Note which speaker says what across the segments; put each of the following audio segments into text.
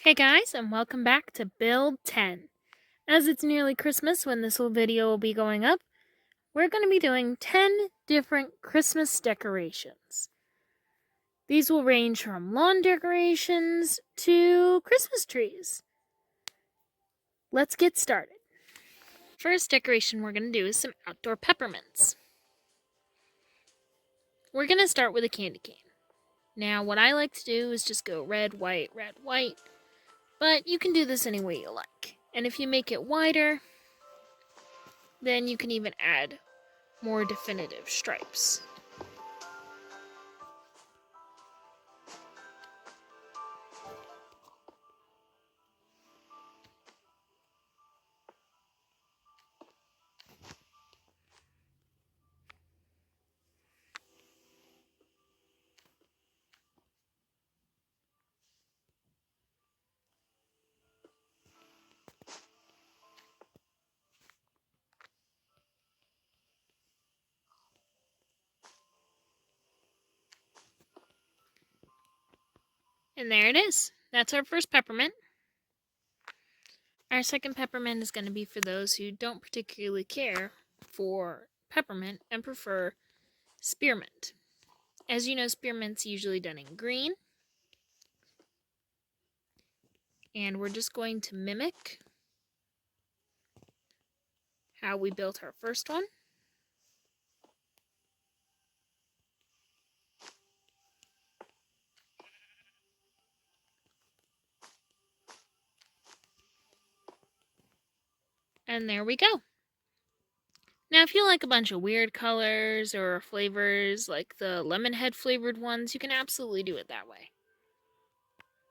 Speaker 1: Hey guys, and welcome back to Build 10. As it's nearly Christmas when this video will be going up, we're going to be doing 10 different Christmas decorations. These will range from lawn decorations to Christmas trees. Let's get started. First decoration we're going to do is some outdoor peppermints. We're going to start with a candy cane. Now what I like to do is just go red, white, but you can do this any way you like. And if you make it wider, then you can even add more definitive stripes. And there it is. That's our first peppermint. Our second peppermint is going to be for those who don't particularly care for peppermint and prefer spearmint. As you know, spearmint's usually done in green. And we're just going to mimic how we built our first one. And there we go. Now, if you like a bunch of weird colors or flavors, like the lemon head flavored ones, you can absolutely do it that way.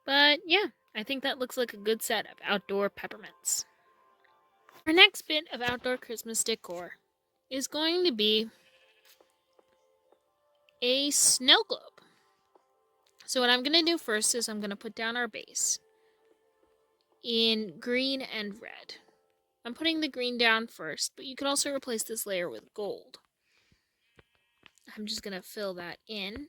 Speaker 1: But yeah, I think that looks like a good set of outdoor peppermints. Our next bit of outdoor Christmas decor is going to be a snow globe. So what I'm going to do first is I'm going to put down our base in green and red. I'm putting the green down first, but you could also replace this layer with gold. I'm just going to fill that in.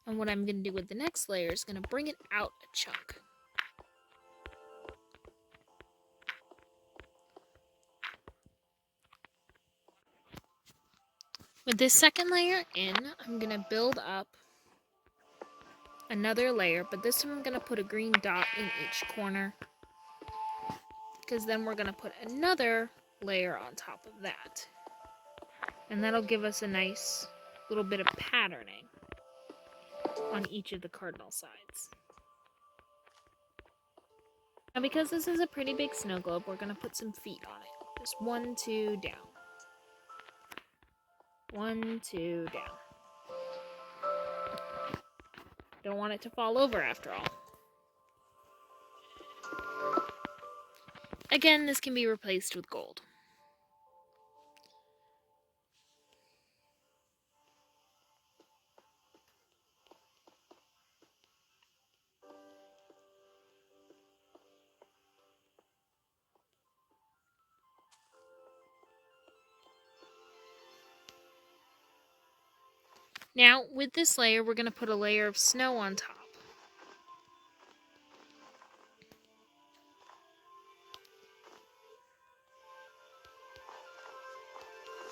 Speaker 1: And what I'm going to do with the next layer is going to bring it out a chunk. With this second layer in, I'm going to build up another layer, but this time I'm going to put a green dot in each corner, because then we're going to put another layer on top of that. And that'll give us a nice little bit of patterning on each of the cardinal sides. Now, because this is a pretty big snow globe, we're going to put some feet on it. Just 1, 2 down. 1, 2 down. Don't want it to fall over after all. Again, this can be replaced with gold. Now, with this layer, we're going to put a layer of snow on top.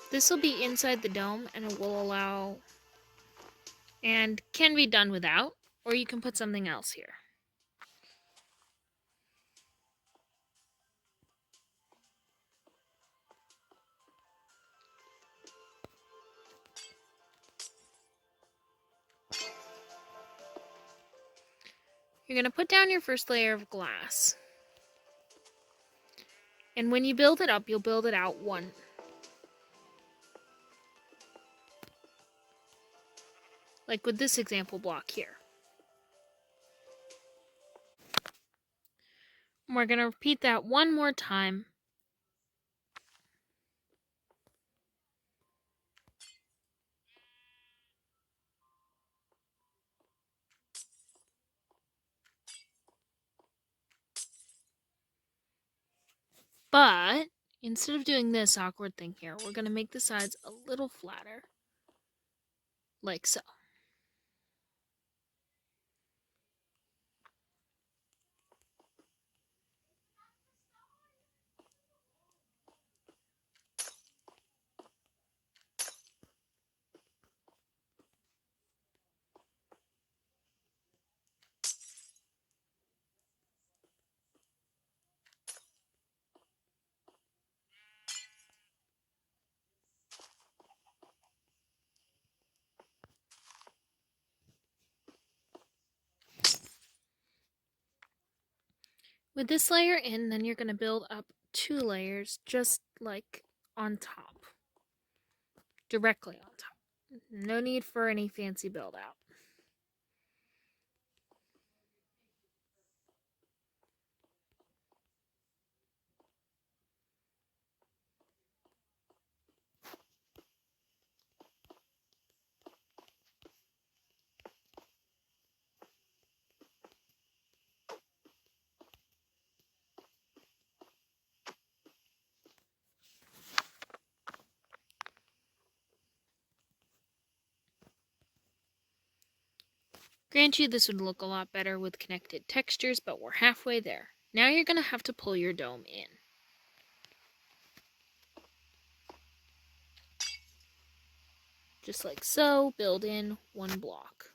Speaker 1: This will be inside the dome, and it will allow, and can be done without, or you can put something else here. You're going to put down your first layer of glass. And when you build it up, you'll build it out one. Like with this example block here. And we're going to repeat that one more time. But instead of doing this awkward thing here, we're going to make the sides a little flatter. Like so. With this layer in, then you're going to build up 2 layers just like on top. Directly on top. No need for any fancy build out. Grant you this would look a lot better with connected textures, but we're halfway there. Now you're going to have to pull your dome in. Just like so, build in 1 block.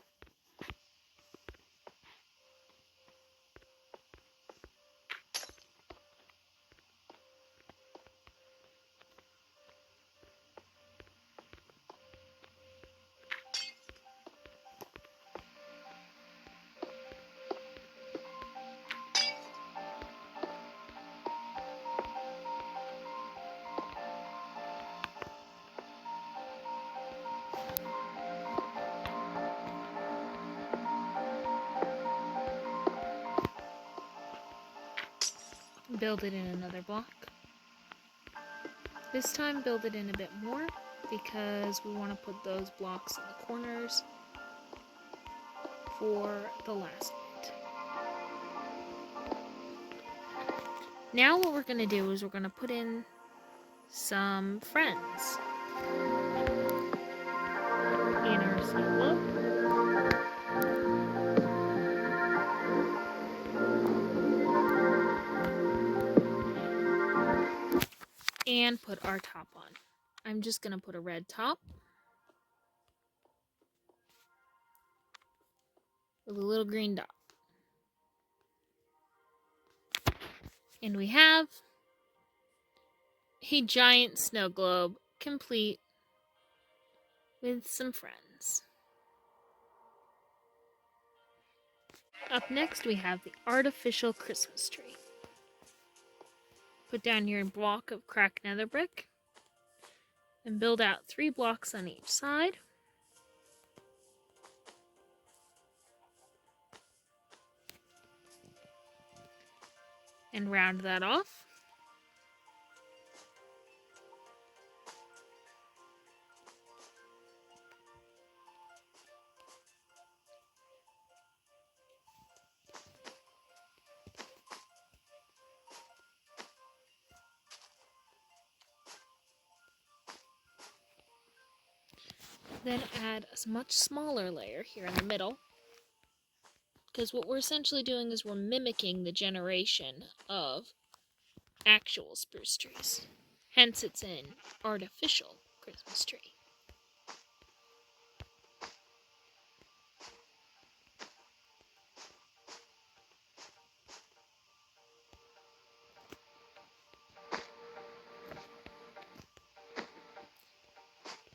Speaker 1: Build it in another block. This time build it in a bit more because we want to put those blocks in the corners for the last bit. Now what we're going to do is we're going to put in some friends in our snow globe. And put our top on. I'm just going to put a red top with a little green dot. And we have a giant snow globe complete with some friends. Up next we have the artificial Christmas tree. Put down your block of cracked nether brick and build out 3 blocks on each side. And round that off. Then add a much smaller layer here in the middle, because what we're essentially doing is we're mimicking the generation of actual spruce trees. Hence it's an artificial Christmas tree.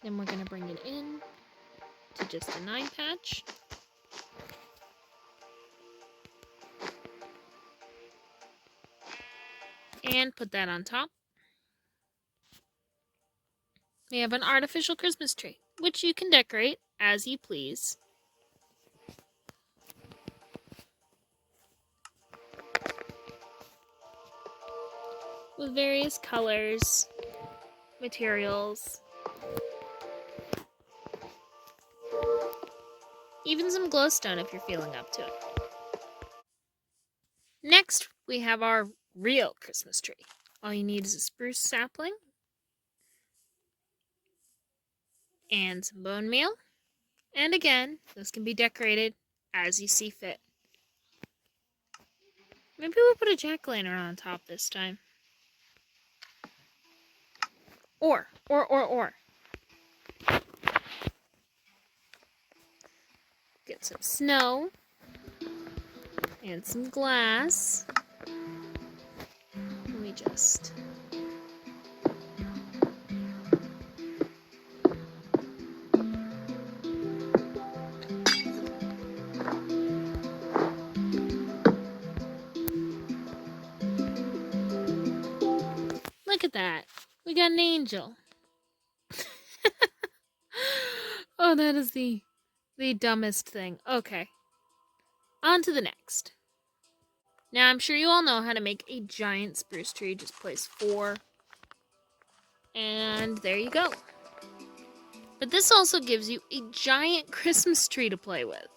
Speaker 1: Then we're going to bring it in to just a 9 patch. And put that on top. We have an artificial Christmas tree, which you can decorate as you please. With various colors, materials, even some glowstone if you're feeling up to it. Next, we have our real Christmas tree. All you need is a spruce sapling and some bone meal. And again, this can be decorated as you see fit. Maybe we'll put a jack-o'-lantern on top this time. Or. Get some snow and some glass. Let me just... Look at that. We got an angel. Oh, that is the dumbest thing. Okay. On to the next. Now, I'm sure you all know how to make a giant spruce tree. Just place 4. And there you go. But this also gives you a giant Christmas tree to play with.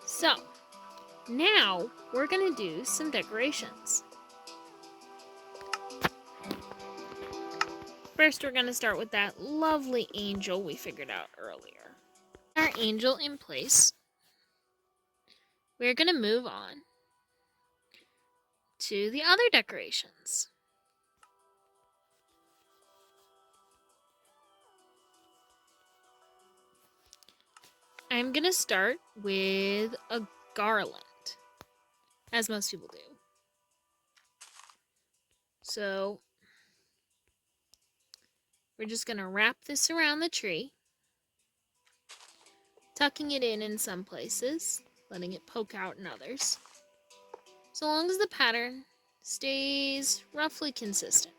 Speaker 1: So, now we're going to do some decorations. First, we're going to start with that lovely angel we figured out earlier. Our angel in place. We're going to move on to the other decorations. I'm going to start with a garland, as most people do. So, we're just going to wrap this around the tree, tucking it in some places, letting it poke out in others, so long as the pattern stays roughly consistent.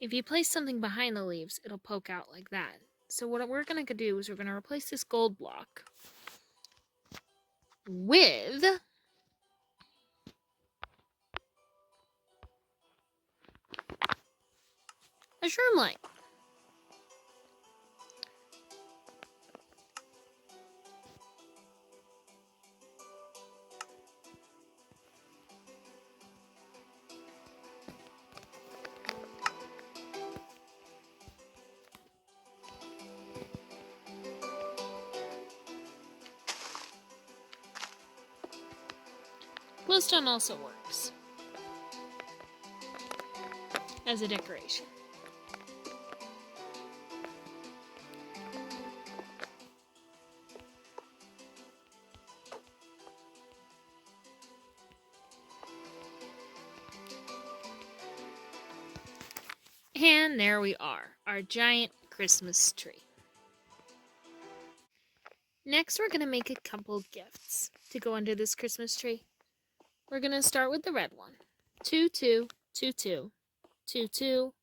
Speaker 1: If you place something behind the leaves, it'll poke out like that. So what we're going to do is we're going to replace this gold block with a shroom light. Glowstone also works as a decoration. And there we are, our giant Christmas tree. Next, we're going to make a couple gifts to go under this Christmas tree. We're going to start with the red one. 2, 2, 2, 2, 2, 2,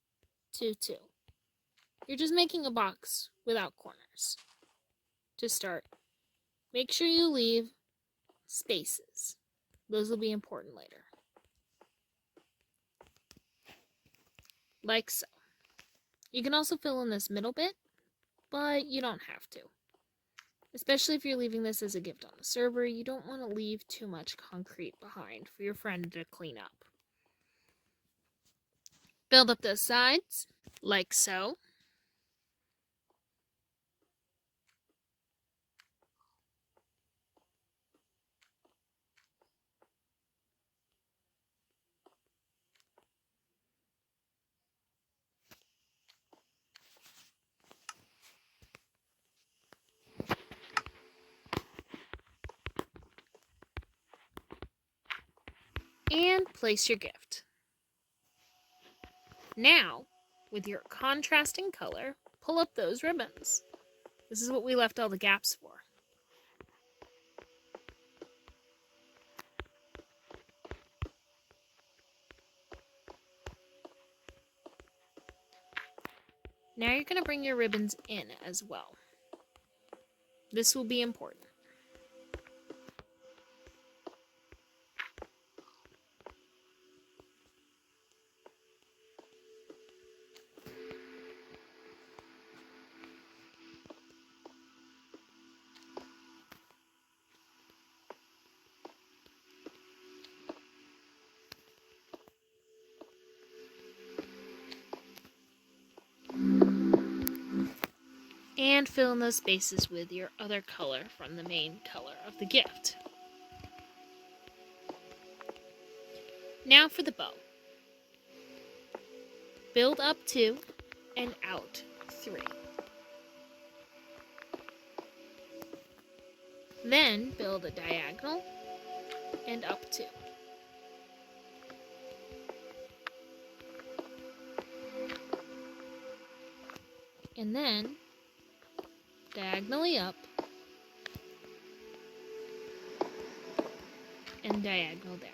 Speaker 1: 2, 2. You're just making a box without corners. To start, make sure you leave spaces. Those will be important later. Like so. You can also fill in this middle bit, but you don't have to. Especially if you're leaving this as a gift on the server, you don't want to leave too much concrete behind for your friend to clean up. Build up those sides, like so. And place your gift. Now, with your contrasting color, pull up those ribbons. This is what we left all the gaps for. Now you're going to bring your ribbons in as well. This will be important. And fill in those spaces with your other color from the main color of the gift. Now for the bow. Build up 2 and out 3. Then build a diagonal and up 2. And then diagonally up and diagonal down.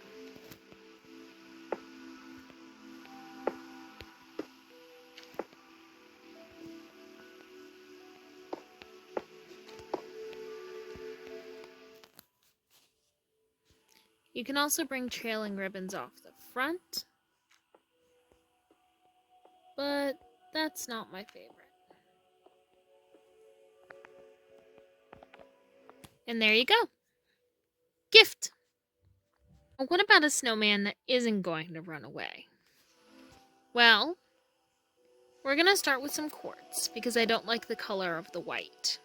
Speaker 1: You can also bring trailing ribbons off the front, but that's not my favorite. And there you go. Gift! What about a snowman that isn't going to run away? Well, we're going to start with some quartz because I don't like the color of the white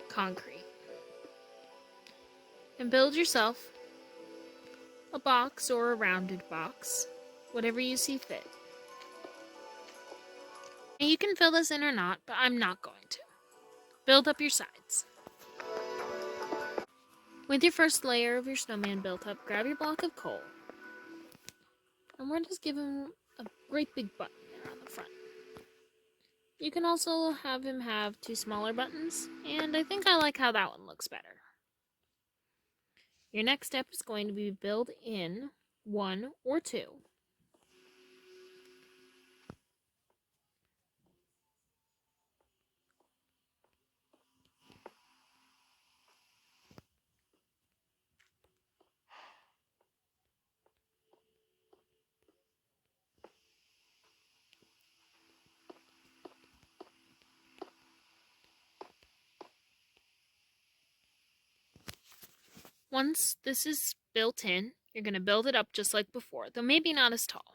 Speaker 1: concrete. And build yourself a box or a rounded box, whatever you see fit. And you can fill this in or not, but I'm not going to. Build up your sides. With your first layer of your snowman built up, grab your block of coal. And we're just giving him a great big button there on the front. You can also have him have 2 smaller buttons, and I think I like how that one looks better. Your next step is going to be build in 1 or 2. Once this is built in, you're going to build it up just like before, though maybe not as tall.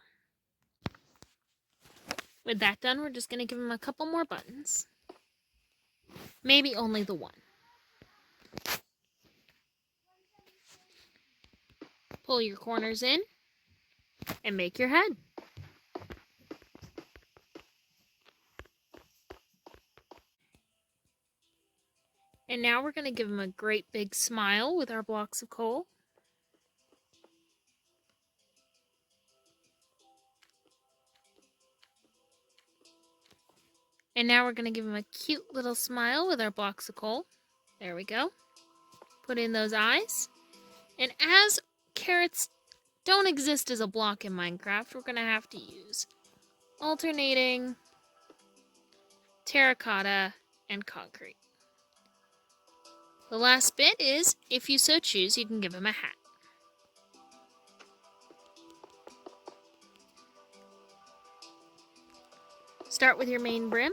Speaker 1: With that done, we're just going to give him a couple more buttons. Maybe only the one. Pull your corners in and make your head. And now we're going to give him a great big smile with our blocks of coal. And now we're going to give him a cute little smile with our blocks of coal. There we go. Put in those eyes. And as carrots don't exist as a block in Minecraft, we're going to have to use alternating terracotta and concrete. The last bit is, if you so choose, you can give him a hat. Start with your main brim.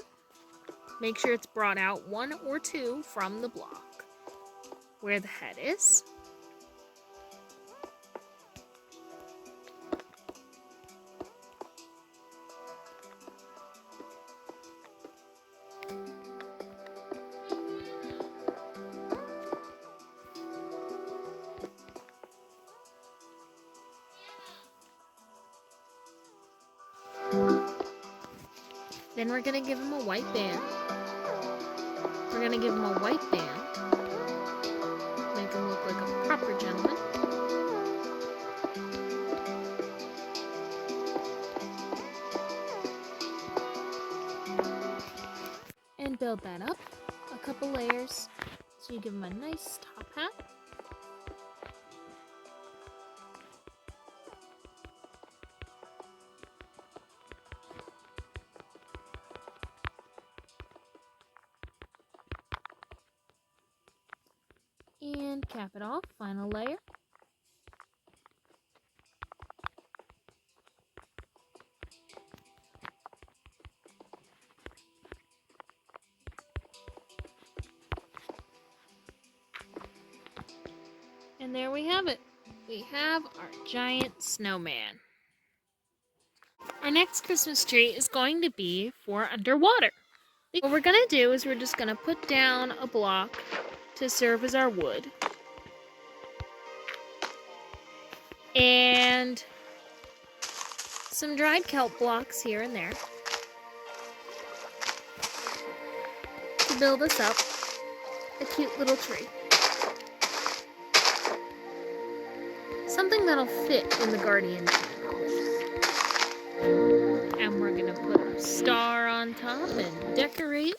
Speaker 1: Make sure it's brought out 1 or 2 from the block where the head is. Then we're going to give him a white band. We're going to give him a white band. Make him look like a proper gentleman. And build that up a couple layers so you give him a nice top hat. And cap it off, final layer. And there we have it. We have our giant snowman. Our next Christmas tree is going to be for underwater. What we're going to do is we're just going to put down a block to serve as our wood. And some dried kelp blocks here and there to build us up a cute little tree. Something that'll fit in the guardian chamber. And we're gonna put our star on top and decorate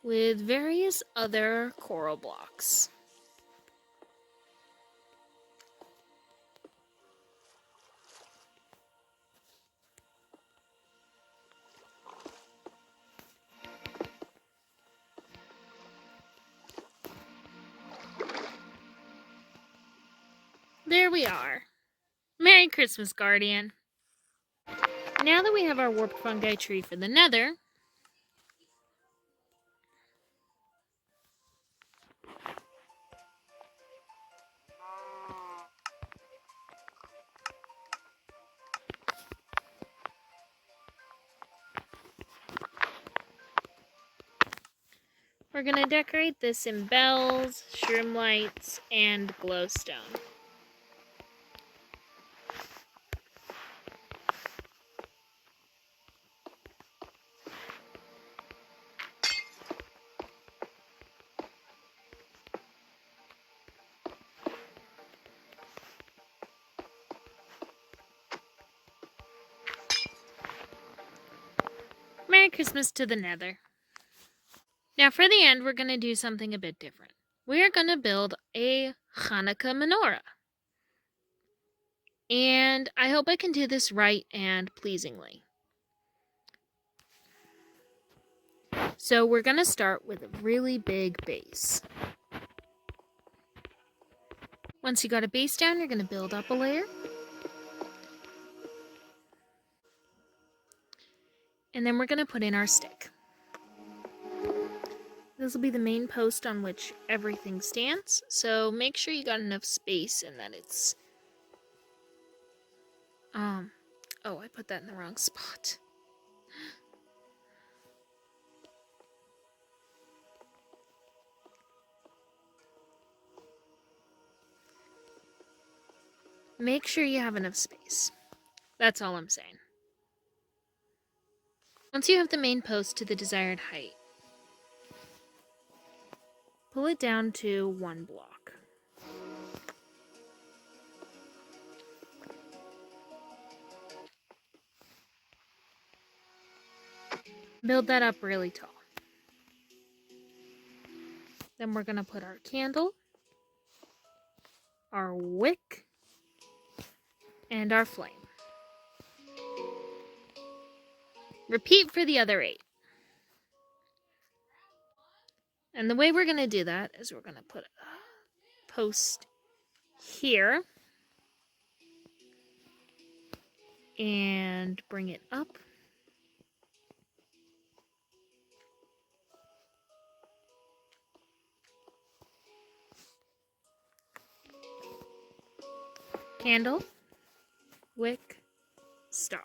Speaker 1: with various other coral blocks. There we are. Merry Christmas, Guardian. Now that we have our warped fungi tree for the nether, we're going to decorate this in bells, shroom lights, and glowstone. Merry Christmas to the nether. Now for the end, we're going to do something a bit different. We are going to build a Hanukkah menorah. And I hope I can do this right and pleasingly. So we're going to start with a really big base. Once you got a base down, you're going to build up a layer. And then we're going to put in our stick. This will be the main post on which everything stands, so make sure you got enough space and that it's... Oh, I put that in the wrong spot. Make sure you have enough space. That's all I'm saying. Once you have the main post to the desired height, pull it down to 1 block. Build that up really tall. Then we're going to put our candle, our wick, and our flame. Repeat for the other 8. And the way we're going to do that is we're going to put a post here and bring it up. Candle, wick, star.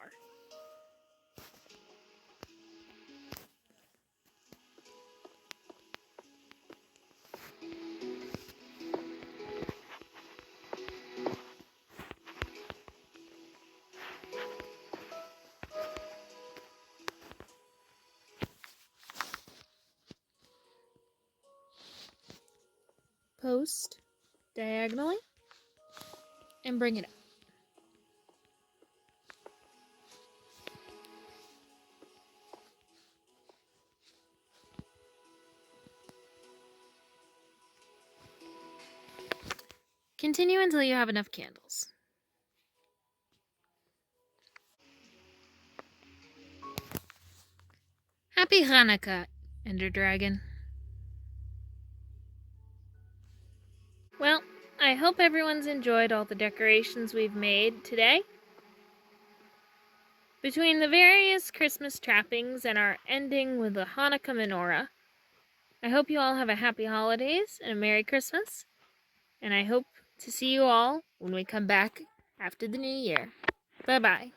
Speaker 1: Post diagonally and bring it up. Continue until you have enough candles. Happy Hanukkah, Ender Dragon. Well, I hope everyone's enjoyed all the decorations we've made today. Between the various Christmas trappings and our ending with the Hanukkah menorah, I hope you all have a happy holidays and a Merry Christmas. And I hope to see you all when we come back after the new year. Bye-bye.